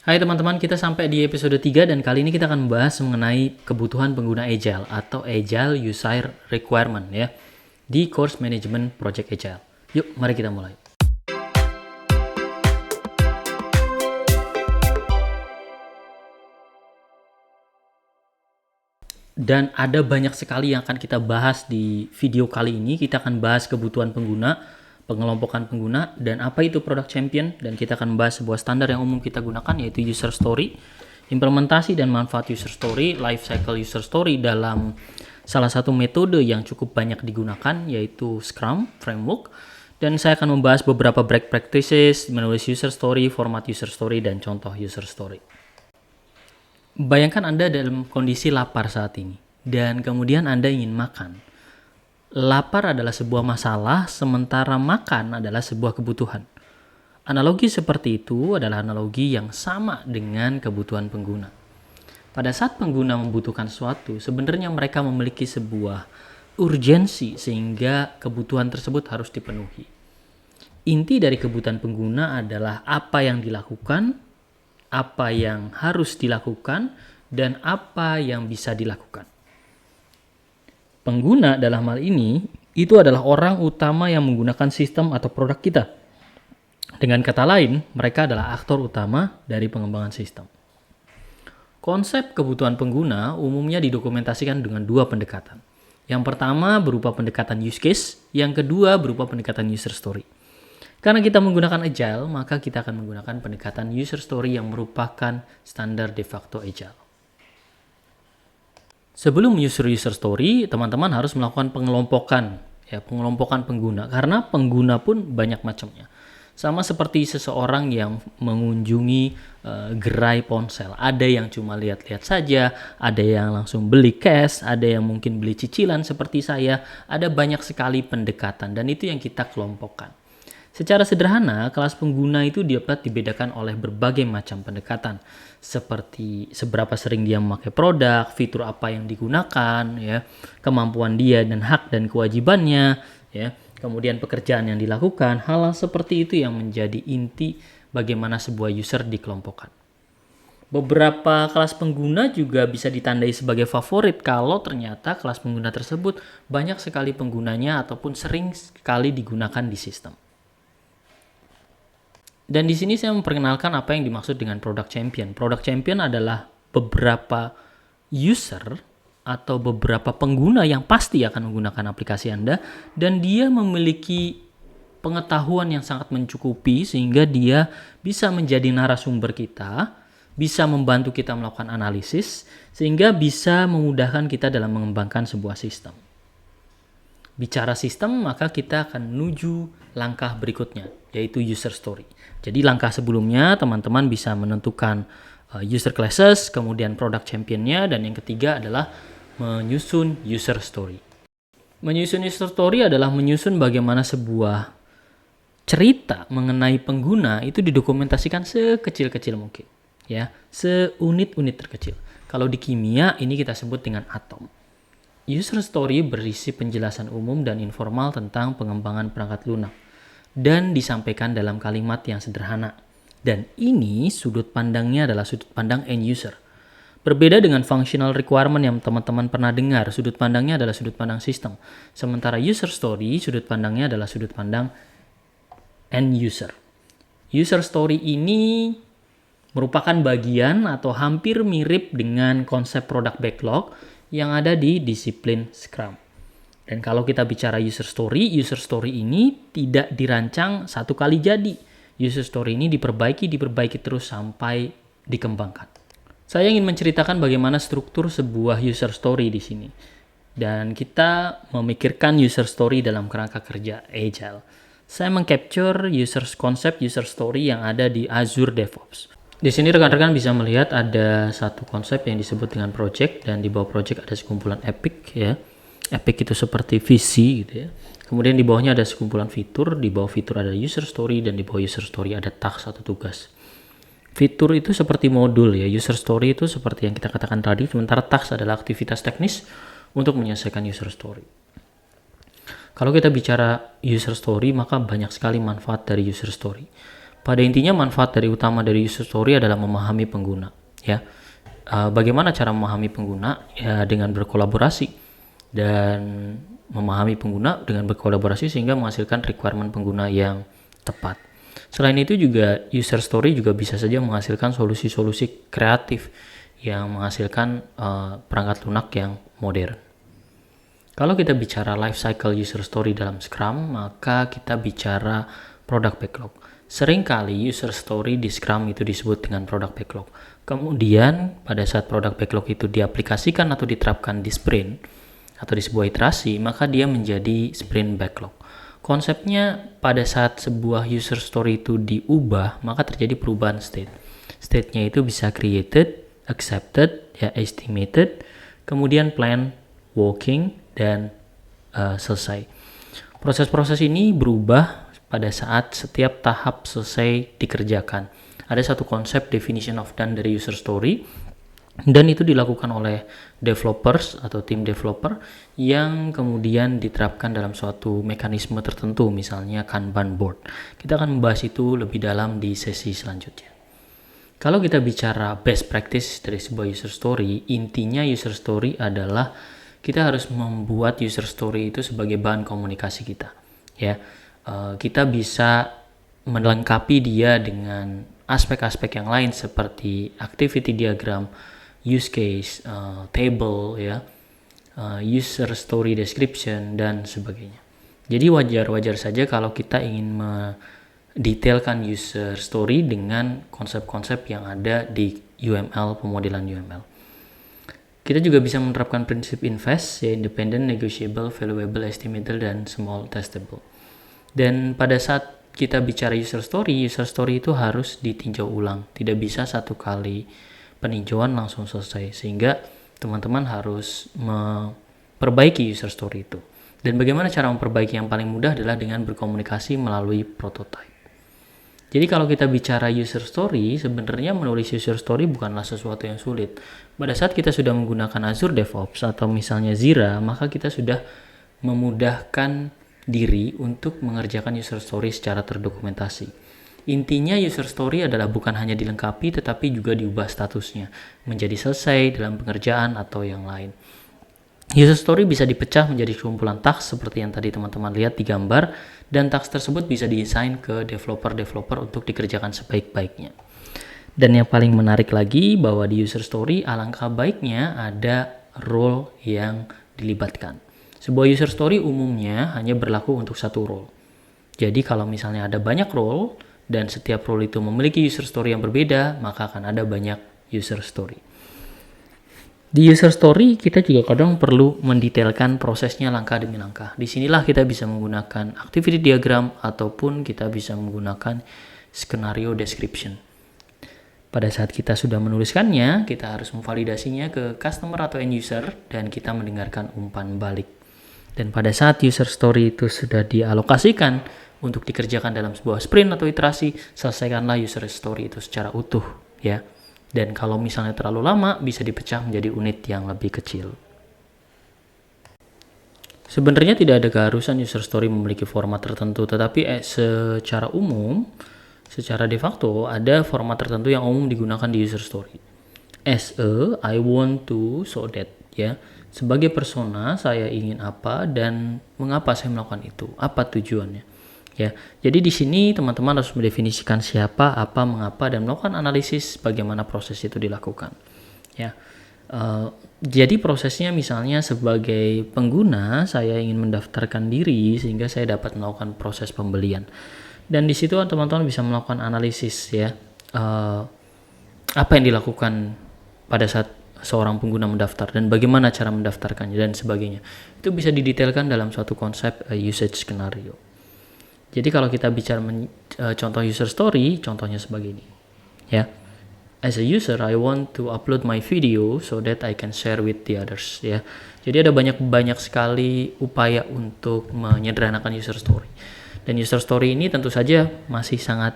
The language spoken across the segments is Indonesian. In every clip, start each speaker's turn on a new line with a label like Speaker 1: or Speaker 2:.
Speaker 1: Hai teman-teman, kita sampai di episode 3 dan kali ini kita akan membahas mengenai kebutuhan pengguna Agile atau Agile User Requirement ya di course Management Project Agile. Yuk, mari kita mulai. Dan ada banyak sekali yang akan kita bahas di video kali ini. Kita akan bahas kebutuhan pengguna, pengelompokan pengguna, dan apa itu product champion. Dan kita akan membahas sebuah standar yang umum kita gunakan, yaitu user story, implementasi dan manfaat user story, life cycle user story dalam salah satu metode yang cukup banyak digunakan, yaitu Scrum Framework. Dan saya akan membahas beberapa best practices, menulis user story, format user story, dan contoh user story. Bayangkan Anda dalam kondisi lapar saat ini, dan kemudian Anda ingin makan. Lapar adalah sebuah masalah, sementara makan adalah sebuah kebutuhan. Analogi seperti itu adalah analogi yang sama dengan kebutuhan pengguna. Pada saat pengguna membutuhkan sesuatu, sebenarnya mereka memiliki sebuah urgensi sehingga kebutuhan tersebut harus dipenuhi. Inti dari kebutuhan pengguna adalah apa yang dilakukan, apa yang harus dilakukan, dan apa yang bisa dilakukan. Pengguna dalam hal ini itu adalah orang utama yang menggunakan sistem atau produk kita. Dengan kata lain, mereka adalah aktor utama dari pengembangan sistem. Konsep kebutuhan pengguna umumnya didokumentasikan dengan dua pendekatan. Yang pertama berupa pendekatan use case, yang kedua berupa pendekatan user story. Karena kita menggunakan Agile, maka kita akan menggunakan pendekatan user story yang merupakan standar de facto Agile. Sebelum user story, teman-teman harus melakukan pengelompokan pengguna, karena pengguna pun banyak macamnya. Sama seperti seseorang yang mengunjungi gerai ponsel. Ada yang cuma lihat-lihat saja, ada yang langsung beli cash, ada yang mungkin beli cicilan seperti saya. Ada banyak sekali pendekatan dan itu yang kita kelompokkan. Secara sederhana, kelas pengguna itu dapat dibedakan oleh berbagai macam pendekatan, seperti seberapa sering dia memakai produk, fitur apa yang digunakan, ya, kemampuan dia dan hak dan kewajibannya, ya, kemudian pekerjaan yang dilakukan. Hal seperti itu yang menjadi inti bagaimana sebuah user dikelompokkan. Beberapa kelas pengguna juga bisa ditandai sebagai favorit kalau ternyata kelas pengguna tersebut banyak sekali penggunanya ataupun sering sekali digunakan di sistem. Dan di sini saya memperkenalkan apa yang dimaksud dengan product champion. Product champion adalah beberapa user atau beberapa pengguna yang pasti akan menggunakan aplikasi Anda dan dia memiliki pengetahuan yang sangat mencukupi sehingga dia bisa menjadi narasumber kita, bisa membantu kita melakukan analisis sehingga bisa memudahkan kita dalam mengembangkan sebuah sistem. Bicara sistem, maka kita akan menuju langkah berikutnya, yaitu user story. Jadi langkah sebelumnya teman-teman bisa menentukan user classes, kemudian product championnya, dan yang ketiga adalah menyusun user story. Menyusun user story adalah menyusun bagaimana sebuah cerita mengenai pengguna itu didokumentasikan sekecil-kecil mungkin, ya, seunit-unit terkecil. Kalau di kimia ini kita sebut dengan atom. User story berisi penjelasan umum dan informal tentang pengembangan perangkat lunak dan disampaikan dalam kalimat yang sederhana. Dan ini sudut pandangnya adalah sudut pandang end user. Berbeda dengan functional requirement yang teman-teman pernah dengar, sudut pandangnya adalah sudut pandang sistem. Sementara user story, sudut pandangnya adalah sudut pandang end user. User story ini merupakan bagian atau hampir mirip dengan konsep product backlog yang ada di disiplin Scrum. Dan kalau kita bicara user story ini tidak dirancang satu kali jadi. User story ini diperbaiki terus sampai dikembangkan. Saya ingin menceritakan bagaimana struktur sebuah user story di sini. Dan kita memikirkan user story dalam kerangka kerja Agile. Saya mengcapture konsep user story yang ada di Azure DevOps. Di sini rekan-rekan bisa melihat ada satu konsep yang disebut dengan project, dan di bawah project ada sekumpulan epic, ya. Epic itu seperti visi gitu ya. Kemudian di bawahnya ada sekumpulan fitur, di bawah fitur ada user story, dan di bawah user story ada task atau tugas. Fitur itu seperti modul ya, user story itu seperti yang kita katakan tadi, sementara task adalah aktivitas teknis untuk menyelesaikan user story. Kalau kita bicara user story, maka banyak sekali manfaat dari user story. Pada intinya manfaat utama dari user story adalah memahami pengguna, ya. Bagaimana cara memahami pengguna? Ya dengan berkolaborasi dan memahami pengguna dengan berkolaborasi sehingga menghasilkan requirement pengguna yang tepat. Selain itu juga user story juga bisa saja menghasilkan solusi-solusi kreatif yang menghasilkan perangkat lunak yang modern. Kalau kita bicara life cycle user story dalam Scrum, maka kita bicara product backlog. Seringkali user story di Scrum itu disebut dengan product backlog. Kemudian pada saat product backlog itu diaplikasikan atau diterapkan di sprint atau di sebuah iterasi, maka dia menjadi sprint backlog. Konsepnya pada saat sebuah user story itu diubah, maka terjadi perubahan state. State-nya itu bisa created, accepted, ya estimated, kemudian plan, working, dan selesai. Proses-proses ini berubah pada saat setiap tahap selesai dikerjakan. Ada satu konsep definition of done dari user story, dan itu dilakukan oleh developers atau tim developer yang kemudian diterapkan dalam suatu mekanisme tertentu, misalnya Kanban board. Kita akan membahas itu lebih dalam di sesi selanjutnya. Kalau kita bicara best practice dari sebuah user story, intinya user story adalah kita harus membuat user story itu sebagai bahan komunikasi kita. Ya, kita bisa melengkapi dia dengan aspek-aspek yang lain seperti activity diagram, use case, table, ya, user story description, dan sebagainya. Jadi wajar-wajar saja kalau kita ingin mendetailkan user story dengan konsep-konsep yang ada di UML, pemodelan UML. Kita juga bisa menerapkan prinsip INVEST, ya, independent, negotiable, valuable, estimable, dan small testable. Dan pada saat kita bicara user story itu harus ditinjau ulang. Tidak bisa satu kali peninjauan langsung selesai, sehingga teman-teman harus memperbaiki user story itu. Dan bagaimana cara memperbaiki? Yang paling mudah adalah dengan berkomunikasi melalui prototype. Jadi kalau kita bicara user story, sebenarnya menulis user story bukanlah sesuatu yang sulit. Pada saat kita sudah menggunakan Azure DevOps atau misalnya Jira, maka kita sudah memudahkan diri untuk mengerjakan user story secara terdokumentasi. Intinya user story adalah bukan hanya dilengkapi tetapi juga diubah statusnya menjadi selesai dalam pengerjaan atau yang lain. User story bisa dipecah menjadi kumpulan task seperti yang tadi teman-teman lihat di gambar, dan task tersebut bisa diassign ke developer untuk dikerjakan sebaik-baiknya. Dan yang paling menarik lagi bahwa di user story alangkah baiknya ada role yang dilibatkan. Sebuah user story umumnya hanya berlaku untuk satu role. Jadi kalau misalnya ada banyak role dan setiap role itu memiliki user story yang berbeda, maka akan ada banyak user story. Di user story kita juga kadang perlu mendetailkan prosesnya langkah demi langkah. Disinilah kita bisa menggunakan activity diagram ataupun kita bisa menggunakan scenario description. Pada saat kita sudah menuliskannya, kita harus memvalidasinya ke customer atau end user dan kita mendengarkan umpan balik. Dan pada saat user story itu sudah dialokasikan untuk dikerjakan dalam sebuah sprint atau iterasi, selesaikanlah user story itu secara utuh, ya. Dan kalau misalnya terlalu lama, bisa dipecah menjadi unit yang lebih kecil. Sebenarnya tidak ada keharusan user story memiliki format tertentu, tetapi secara umum, secara de facto, ada format tertentu yang umum digunakan di user story. I want to, so that, ya. Sebagai persona, saya ingin apa dan mengapa saya melakukan itu, apa tujuannya. Ya, jadi di sini teman-teman harus mendefinisikan siapa, apa, mengapa, dan melakukan analisis bagaimana proses itu dilakukan. Ya, jadi prosesnya misalnya sebagai pengguna, saya ingin mendaftarkan diri sehingga saya dapat melakukan proses pembelian. Dan di situ teman-teman bisa melakukan analisis, ya, apa yang dilakukan pada saat seorang pengguna mendaftar dan bagaimana cara mendaftarkannya dan sebagainya. Itu bisa didetailkan dalam suatu konsep usage scenario. Jadi kalau kita bicara contoh user story, contohnya sebagai ini, ya. As a user, I want to upload my video so that I can share with the others, ya. Jadi ada banyak sekali upaya untuk menyederhanakan user story. Dan user story ini tentu saja masih sangat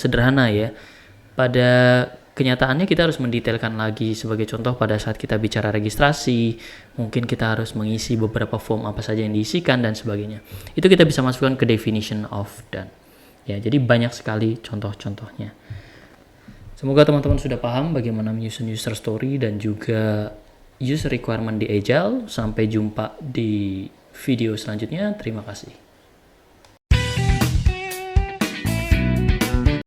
Speaker 1: sederhana, ya. Pada kenyataannya kita harus mendetailkan lagi. Sebagai contoh, pada saat kita bicara registrasi, mungkin kita harus mengisi beberapa form apa saja yang diisikan dan sebagainya. Itu kita bisa masukkan ke definition of done. Ya, jadi banyak sekali contoh-contohnya. Semoga teman-teman sudah paham bagaimana menyusun user story dan juga user requirement di Agile. Sampai jumpa di video selanjutnya. Terima kasih.